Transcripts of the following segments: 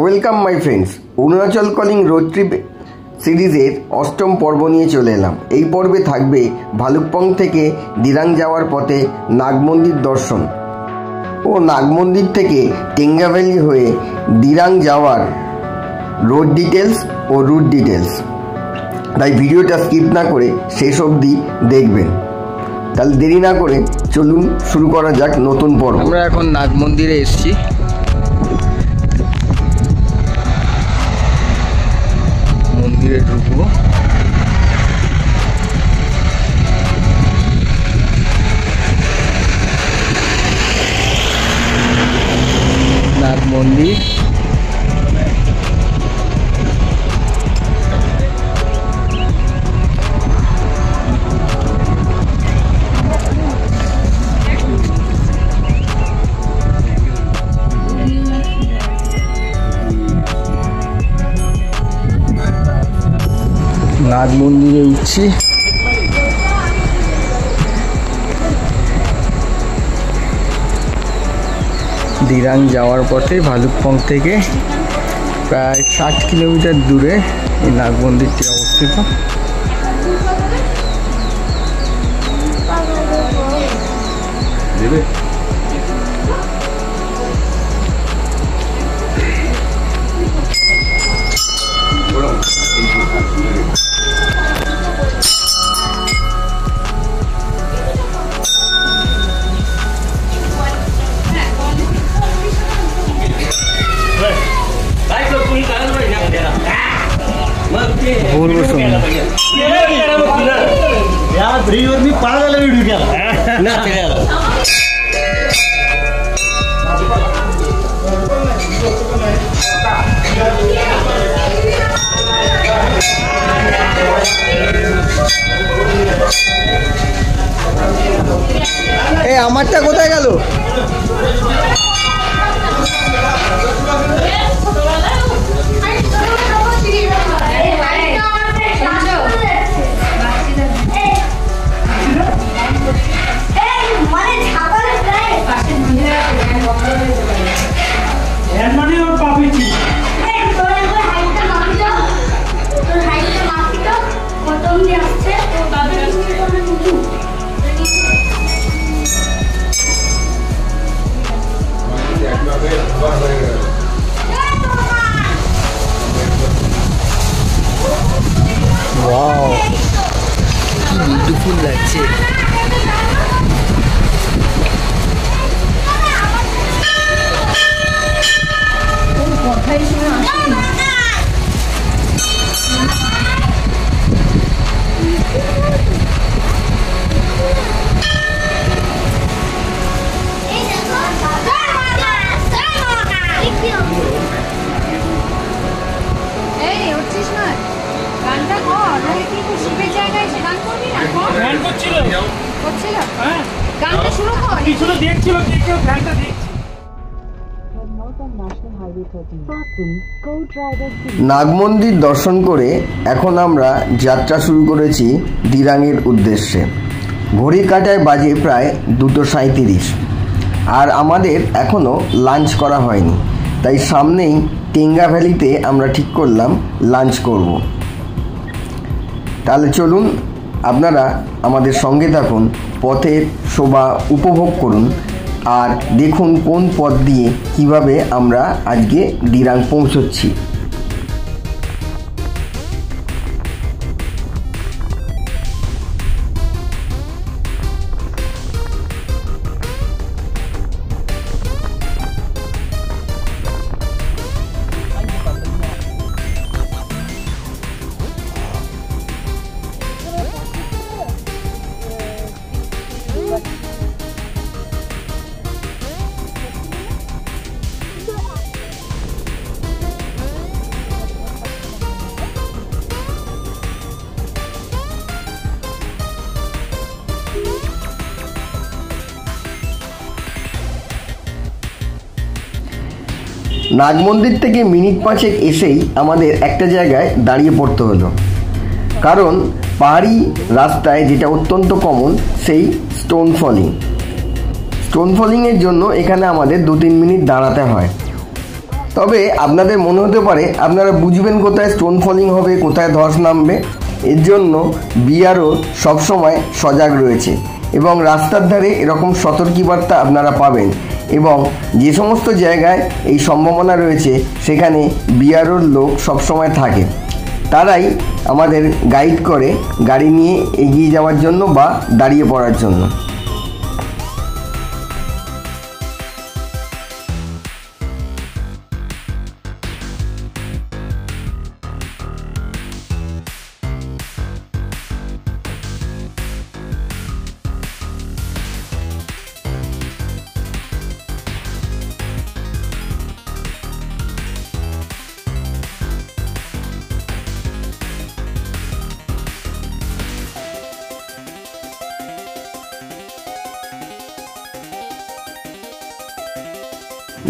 Welcome my friends, Arunachal calling road trip সিরিজের অষ্টম পর্ব নিয়ে চলে এলাম। এই পর্বে থাকবে ভালুকপং থেকে দিরাং যাওয়ার পথে নাগমন্দির দর্শন ও নাগমন্দির থেকে টেঙ্গা ভ্যালি হয়ে দিরাং যাওয়ার রোড ডিটেলস ও রুট ডিটেলস। তাই ভিডিওটা স্কিপ না করে শেষ অবধি দেখবেন। তাহলে দেরি না করে চলুন শুরু করা যাক নতুন পর্ব। আমরা এখন নাগমন্দিরে এসেছি। মন্দিরে ঢুকবো। নাগ মন্দির নাগ মন্দিরে উঠছি। দিরাং যাওয়ার পথে ভালুকপং থেকে প্রায় 60 কিলোমিটার দূরে এই নাগ মন্দিরটি অবস্থিত। আমারটা কোথায় গেল? ওয়াও, কি বিউটিফুল লাগছে। নাগমন্দির দর্শন করে এখন আমরা যাত্রা শুরু করেছি দিরাংয়ের উদ্দেশ্যে। ঘড়ির কাঁটায় বাজে প্রায় 2:37 আর আমাদের এখনও লাঞ্চ করা হয়নি। তাই সামনেই টেঙ্গা ভ্যালিতে আমরা ঠিক করলাম লাঞ্চ করব। তাহলে চলুন আপনারা আমাদের সঙ্গে থাকুন, পথের শোভা উপভোগ করুন আর দেখুন কোন পথ দিয়ে কিভাবে আমরা আজকে দিরাং পৌঁছচ্ছি। নাগমন্দির থেকে মিনিট 5 এসেই আমাদের একটা জায়গায় দাঁড়িয়ে পড়তে হলো, কারণ পাহাড়ি রাস্তায় যেটা অত্যন্ত কমন সেই স্টোন ফলিং এর জন্য এখানে আমাদের 2-3 মিনিট দাঁড়াতে হয়। তবে আপনাদের মনে হতে পারে আপনারা বুঝবেন কোথায় স্টোন ফলিং হবে, কোথায় ধস নামবে। এর জন্য বিআরও সবসময় সজাগ রয়েছে এবং রাস্তার ধারে এরকম সতর্কীবার্তা আপনারা পাবেন, এবং যে সমস্ত জায়গায় এই সম্ভাবনা রয়েছে সেখানে বিআরওর লোক সবসময় থাকে। তারাই আমাদের গাইড করে গাড়ি নিয়ে এগিয়ে যাওয়ার জন্য বা দাঁড়িয়ে পড়ার জন্য।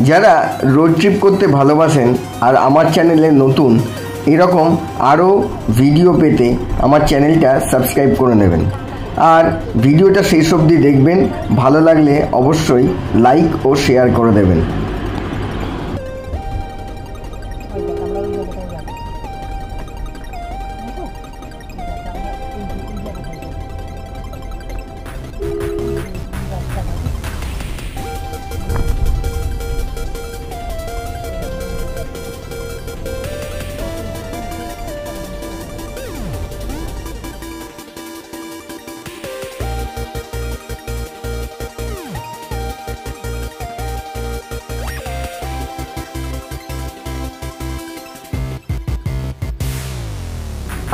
যারা রোড ট্রিপ করতে ভালোবাসেন আর আমার চ্যানেলে নতুন, এরকম আরও ভিডিও পেতে আমার চ্যানেলটা সাবস্ক্রাইব করে নেবেন আর ভিডিওটা শেষ অবধি দেখবেন। ভালো লাগলে অবশ্যই লাইক ও শেয়ার করে দেবেন।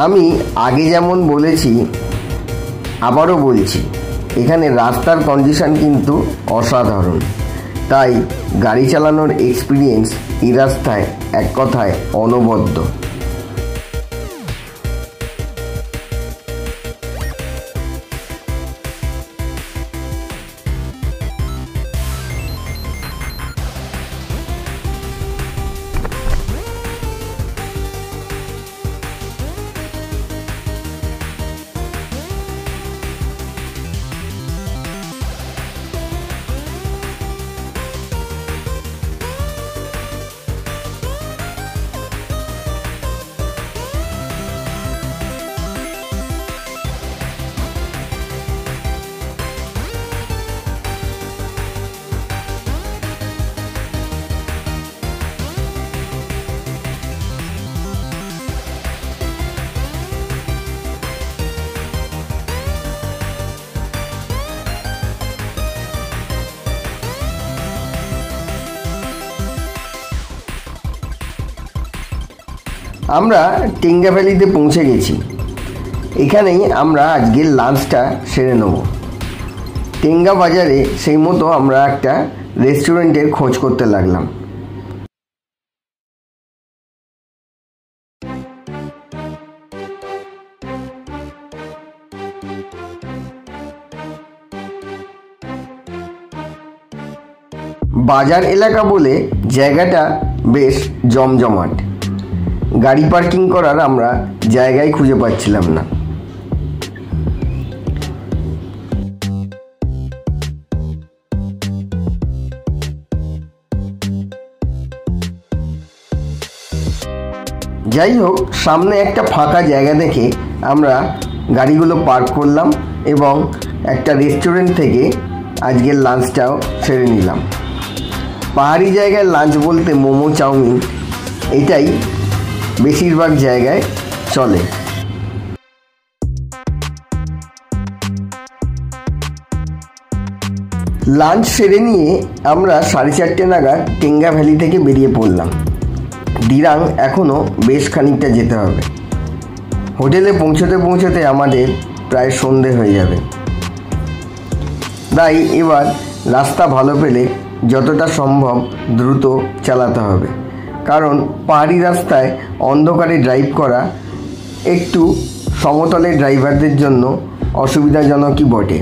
আমি আগে যেমন বলেছি আবারও বলছি, এখানে রাস্তার কন্ডিশন কিন্তু অসাধারণ। তাই গাড়ি চালানোর এক্সপিরিয়েন্স এই রাস্তায় এক কথায় অনবদ্য। আমরা টেঙ্গা ভ্যালিতে পৌঁছে গেছি। এখানেই আমরা আজকের লাঞ্চটা সেরে নেব। টেঙ্গা বাজারে সেই মতো আমরা একটা রেস্টুরেন্টের খোঁজ করতে লাগলাম। বাজার এলাকা বলে জায়গাটা বেশ জমজমাট। গাড়ি পার্কিং করার আমরা জায়গায় খুঁজে পাচ্ছিলাম না। যাই হোক, সামনে একটা ফাঁকা জায়গা দেখে আমরা গাড়িগুলো পার্ক করলাম এবং একটা রেস্টুরেন্ট থেকে আজকের লাঞ্চটাও সেরে নিলাম। পাহাড়ি জায়গায় লাঞ্চ বলতে মোমো, চাউমিন এটাই বেশিরভাগ জায়গায় চলে। লাঞ্চ সেরে নিয়ে আমরা 4:30 নাগাদ টেঙ্গা ভ্যালি থেকে বেরিয়ে পড়লাম। দিরাং এখনও বেশ খানিকটা যেতে হবে। হোটেলে পৌঁছতে পৌঁছতে আমাদের প্রায় সন্ধে হয়ে যাবে। তাই এবার রাস্তা ভালো পেলে যতটা সম্ভব দ্রুত চালাতে হবে, কারণ পাহাড়ি রাস্তায় অন্ধকারে ড্রাইভ করা একটু সমতলের ড্রাইভারদের জন্য অসুবিধাজনকই বটে।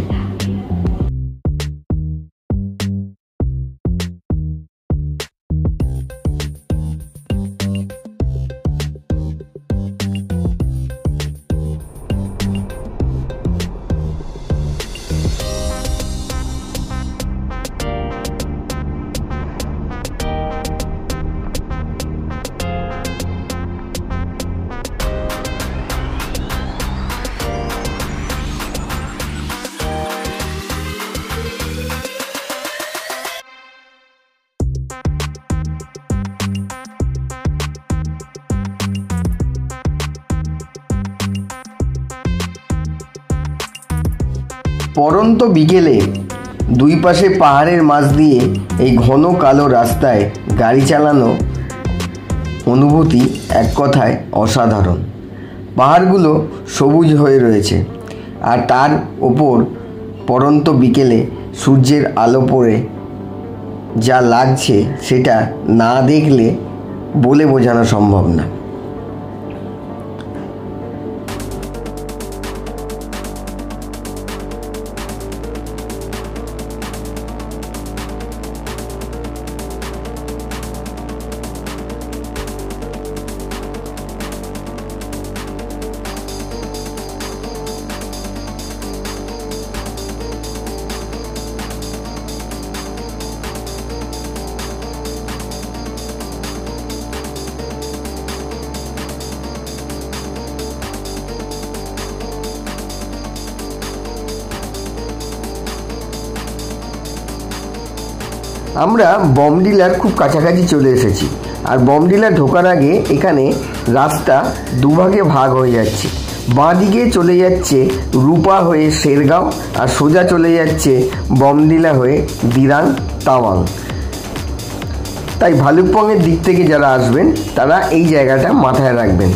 পরন্ত বিকেলে দুই পাশে পাহাড়ের মাঝ দিয়ে এই ঘন কালো রাস্তায় গাড়ি চালানো অনুভূতি এক কথায় অসাধারণ। পাহাড়গুলো সবুজ হয়ে রয়েছে, আর তার ওপর পরন্ত বিকেলে সূর্যের আলো পড়ে যা লাগছে সেটা না দেখলে বলে বোঝানো সম্ভব না। আমরা বমডিলার খুব কাছাকাছি চলে এসেছি, আর বমডিলা ঢোকার আগে এখানে রাস্তা দুভাগে ভাগ হয়ে যাচ্ছে। বাঁ দিকে চলে যাচ্ছে রূপা হয়ে শেরগাঁও, আর সোজা চলে যাচ্ছে বমডিলা হয়ে দিরাং তাওয়াং। তাই ভালুকপংয়ের দিক থেকে যারা আসবেন তারা এই জায়গাটা মাথায় রাখবেন।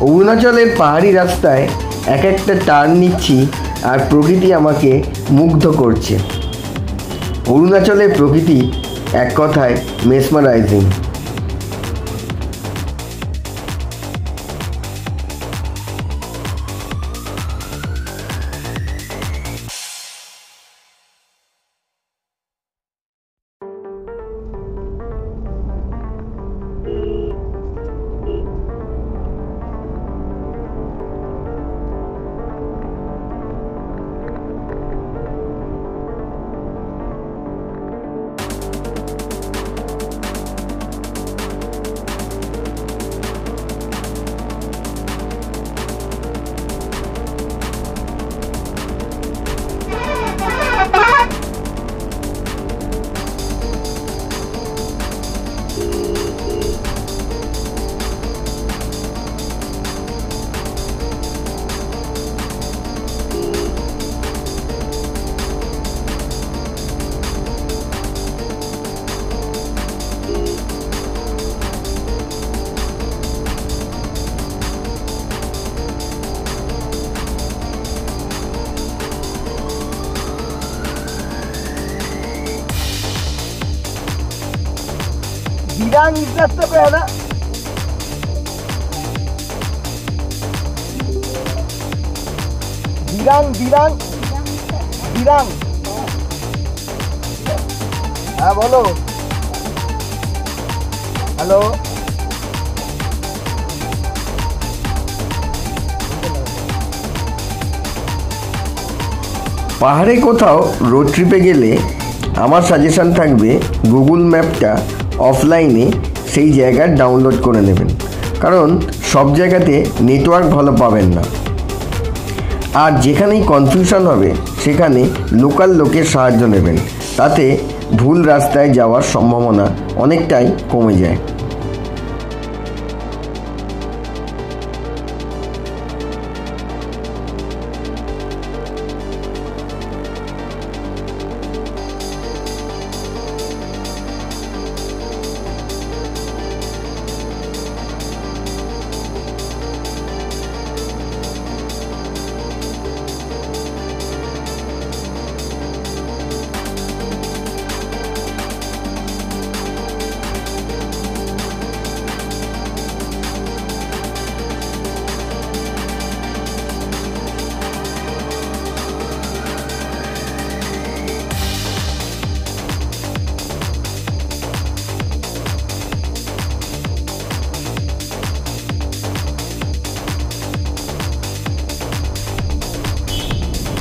অরুণাচলের পাহাড়ি রাস্তায় এক একটা টার্ন নিচ্ছি, আর প্রকৃতি আমাকে মুগ্ধ করছে। অরুণাচলের প্রকৃতি এক কথায় mesmerising. Dirang istasya pe hai na? Dirang. হ্যাঁ বলো। হ্যালো, পাহাড়ে কোথাও রোড ট্রিপে গেলে আমার সাজেশন থাকবে গুগল ম্যাপটা অফলাইনে সেই জায়গার ডাউনলোড করে নেবেন, কারণ সব জায়গাতে নেটওয়ার্ক ভালো পাবেন না। আর যেখানেই কনফিউশন হবে সেখানে লোকাল লোকের সাহায্য নেবেন, তাতে ভুল রাস্তায় যাওয়ার সম্ভাবনা অনেকটাই কমে যায়।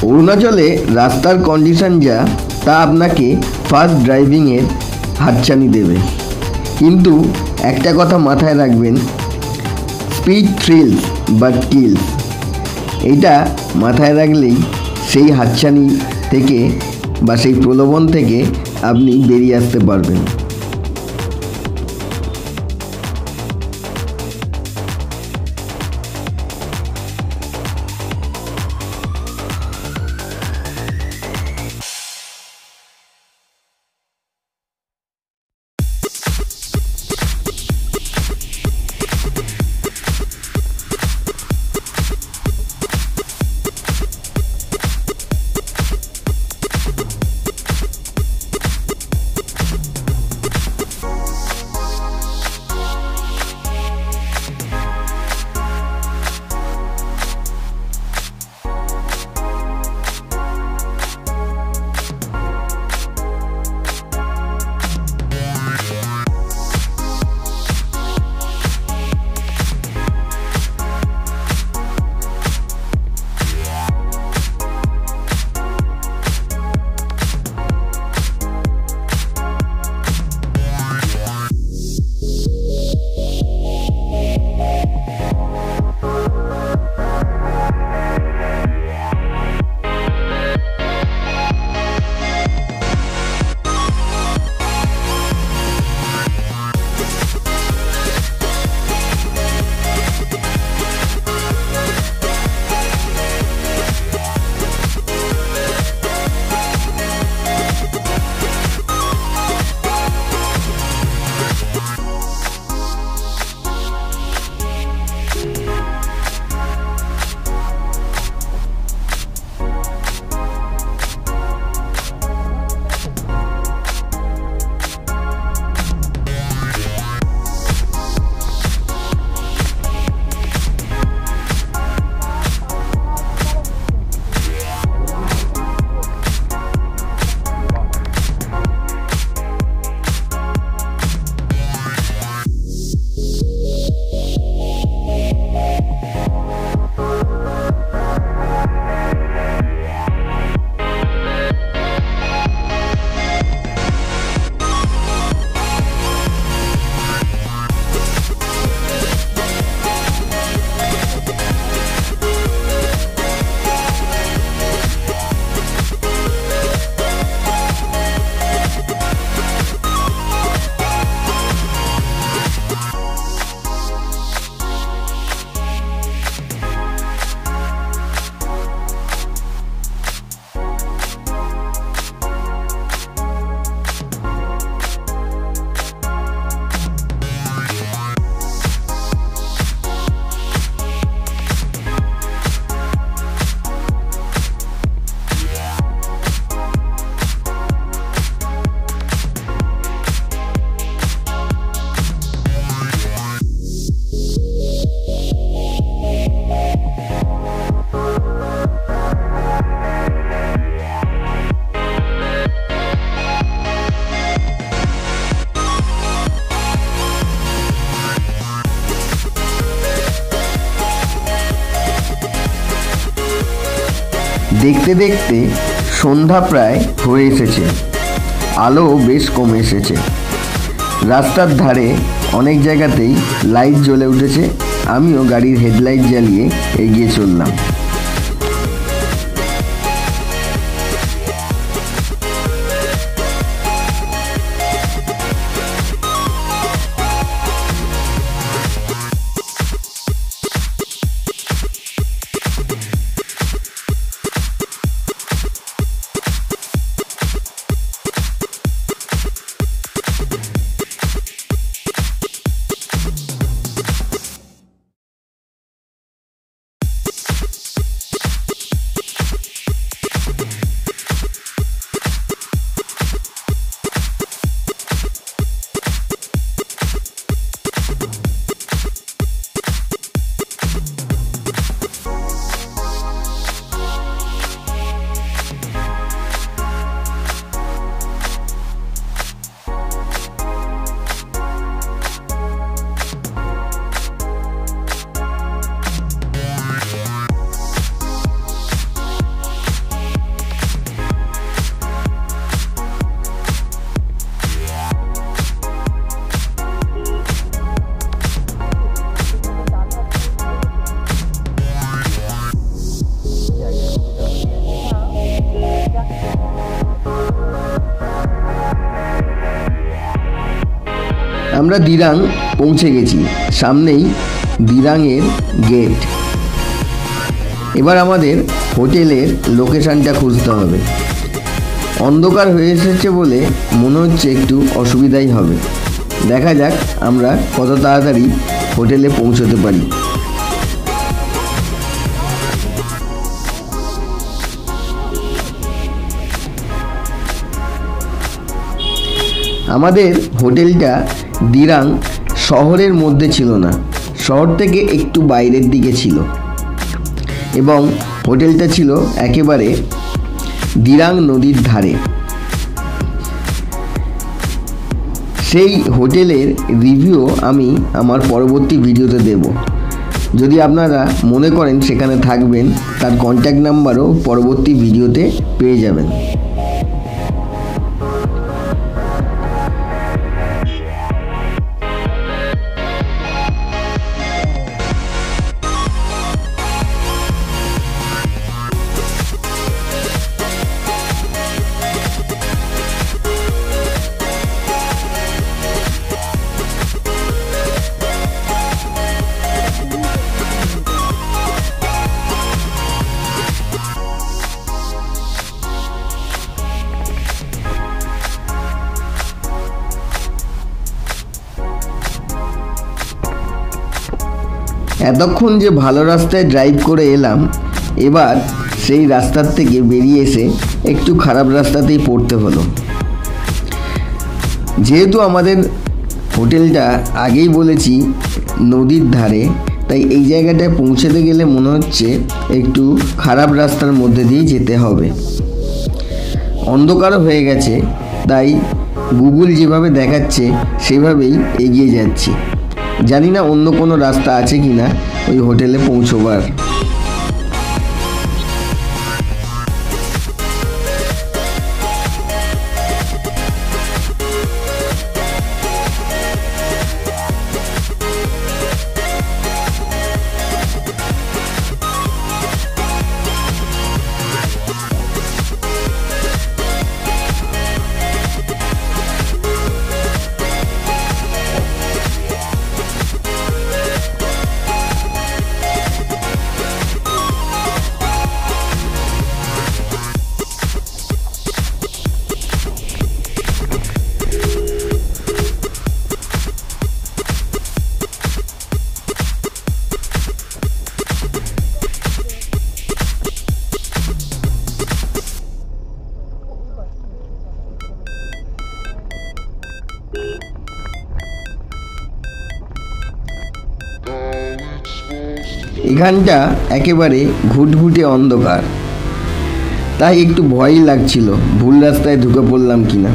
অরুণাচলে রাস্তার কন্ডিশন যা, তা আপনাকে ফাস্ট ড্রাইভিংয়ের হাতছানি দেবে। কিন্তু একটা কথা মাথায় রাখবেন, স্পিড থ্রিলস বাট কিলস। এইটা মাথায় রাখলেই সেই হাতছানি থেকে বা সেই প্রলোভন থেকে আপনি বেরিয়ে আসতে পারবেন। দেখতে দেখতে সন্ধ্যা প্রায় হয়ে এসেছে, আলো বেশ কমে এসেছে। রাস্তার ধারে অনেক জায়গাতেই লাইট জ্বলে উঠেছে। আমিও গাড়ির হেডলাইট জ্বালিয়ে এগিয়ে চললাম। আমরা দিরাং পৌঁছে গেছি। সামনেই দিরাংয়ের গেট। এবার আমাদের হোটেলের লোকেশানটা খুঁজতে হবে। অন্ধকার হয়ে এসেছে বলে মনে হচ্ছে একটু অসুবিধাই হবে। দেখা যাক আমরা কত তাড়াতাড়ি হোটেলে পৌঁছতে পারি। আমাদের হোটেলটা দিরাং শহরের মধ্যে ছিল না, শহর থেকে একটু বাইরের দিকে ছিল এবং হোটেলটা ছিল একেবারে দিরাং নদীর ধারে। সেই হোটেলের রিভিউ আমি আমার পরবর্তী ভিডিওতে দেব। যদি আপনারা মনে করেন সেখানে থাকবেন, তার কন্ট্যাক্ট নাম্বারও পরবর্তী ভিডিওতে পেয়ে যাবেন। এতক্ষণ যে ভালো রাস্তায় ড্রাইভ করে এলাম, এবার সেই রাস্তার থেকে বেরিয়ে এসে একটু খারাপ রাস্তাতেই পড়তে হলো। যেহেতু আমাদের হোটেলটা আগেই বলেছি নদীর ধারে, তাই এই জায়গাটায় পৌঁছাতে গেলে মনে হচ্ছে একটু খারাপ রাস্তার মধ্যে দিয়ে যেতে হবে। অন্ধকারও হয়ে গেছে, তাই গুগল যেভাবে দেখাচ্ছে সেভাবেই এগিয়ে যাচ্ছি। জানি না অন্য কোনো রাস্তা আছে কি না ওই হোটেলে পৌঁছবার। এখানটা একেবারে ঘুটঘুটে অন্ধকার, তাই একটু ভয়ই লাগছিল ভুল রাস্তায় ঢুকে পড়লাম কিনা।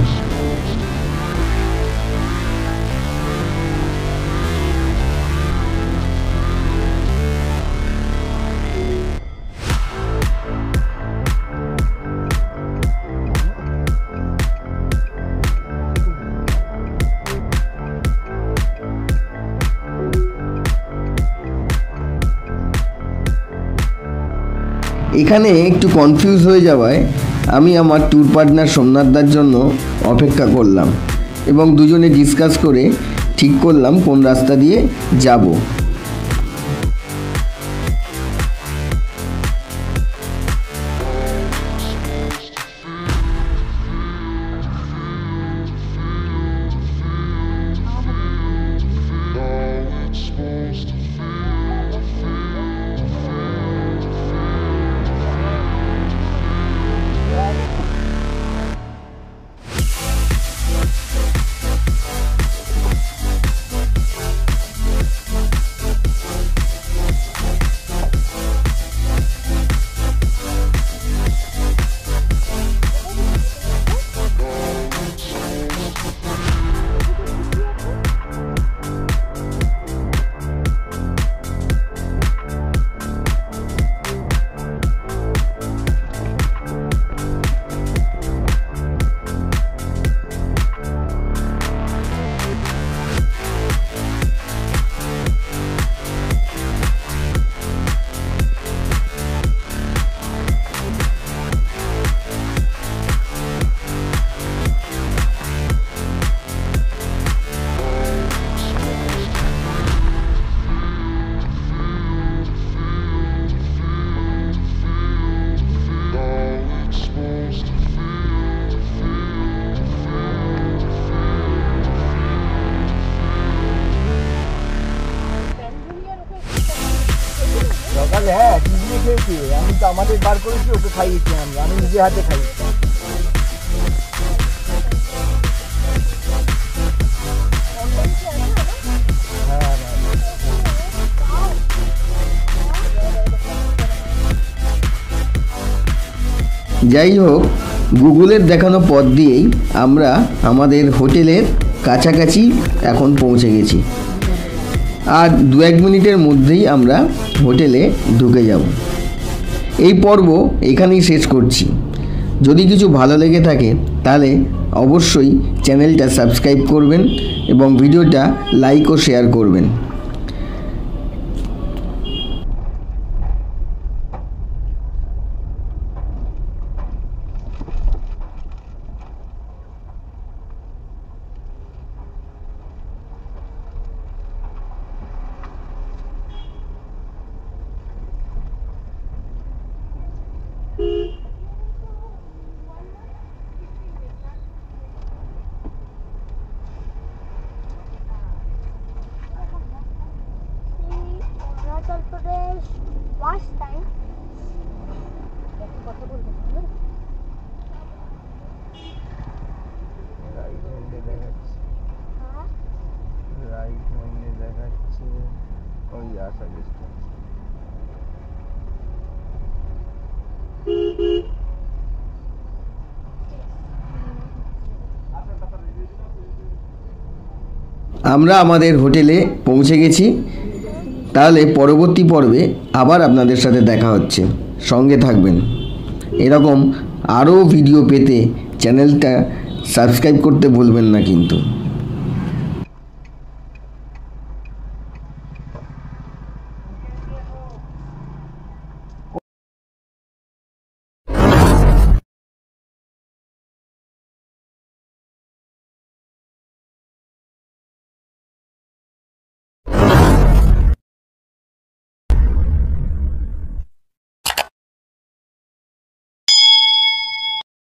এখানে একটু কনফিউজ হয়ে যাওয়ায় আমি আমার ট্যুর পার্টনার সোমনাথদার জন্য অপেক্ষা করলাম এবং দুজনে ডিসকাস করে ঠিক করলাম কোন রাস্তা দিয়ে যাব। সকালে হ্যাঁ টিভি খেয়েছি, আমি তো আমাদের বার করেছি, ওকে খাইয়েছি, আমি নিজে হাতে খাইয়েছি। যাই হোক, গুগলের দেখানো পথ দিয়েই আমরা আমাদের হোটেলের কাছাকাছি এখন পৌঁছে গেছি। আর 2-1 মিনিটের মধ্যেই আমরা হোটেলে ঢুকে যাব। এই পর্ব এখানেই শেষ করছি। যদি কিছু ভালো লেগে থাকে তাহলে অবশ্যই চ্যানেলটা সাবস্ক্রাইব করবেন এবং ভিডিওটা লাইক ও শেয়ার করবেন। Arunachal Pradesh last time. আমরা আমাদের হোটেলে পৌঁছে গেছি। তাহলে পরবর্তী পর্বে আবার আপনাদের সাথে দেখা হচ্ছে, সঙ্গে থাকবেন। এরকম আরও ভিডিও পেতে চ্যানেলটা সাবস্ক্রাইব করতে ভুলবেন না কিন্তু।